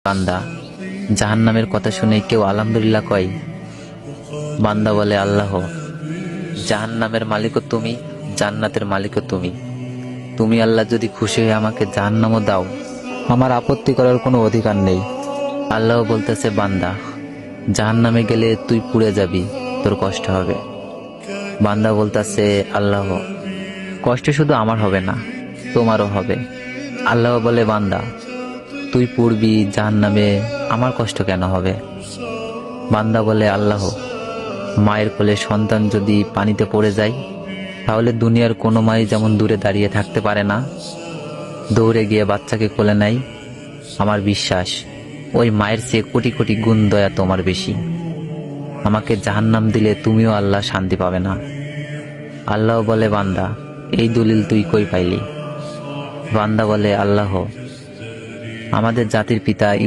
বান্দা, জাহান্নামের কথা শুনে কেউ আলহামদুলিল্লাহ কয়? বান্দা বলে, আল্লাহ, জাহান্নামের মালিকও তুমি, জান্নাতের মালিকও তুমি। তুমি আল্লাহ যদি খুশি হয়ে আমাকে জাহান্নামও দাও, আমার আপত্তি করার কোনো অধিকার নেই। আল্লাহ বলতেছে, বান্দা, জাহান্নামে গেলে তুই পুড়ে যাবি, তোর কষ্ট হবে। বান্দা বলতেছে, আল্লাহ, কষ্ট শুধু আমার হবে না, তোমারও হবে। আল্লাহ বলে, বান্দা, তুই পড়বি জাহান্নামে, আমার কষ্ট কেন হবে? বান্দা বলে, আল্লাহ, মায়ের কোলে সন্তান যদি পানিতে পড়ে যায়, তাহলে দুনিয়ার কোনো মাই যেমন দূরে দাঁড়িয়ে থাকতে পারে না, দৌড়ে গিয়ে বাচ্চাকে কোলে নেয়, আমার বিশ্বাস ওই মায়ের চেয়ে কোটি কোটি গুণ দয়া তোমার বেশি। আমাকে জাহান্নাম দিলে তুমিও আল্লাহ শান্তি পাবে না। আল্লাহ বলে, বান্দা, এই দলিল তুই কই পাইলি? বান্দা বলে, আল্লাহ, আমাদের জাতির পিতা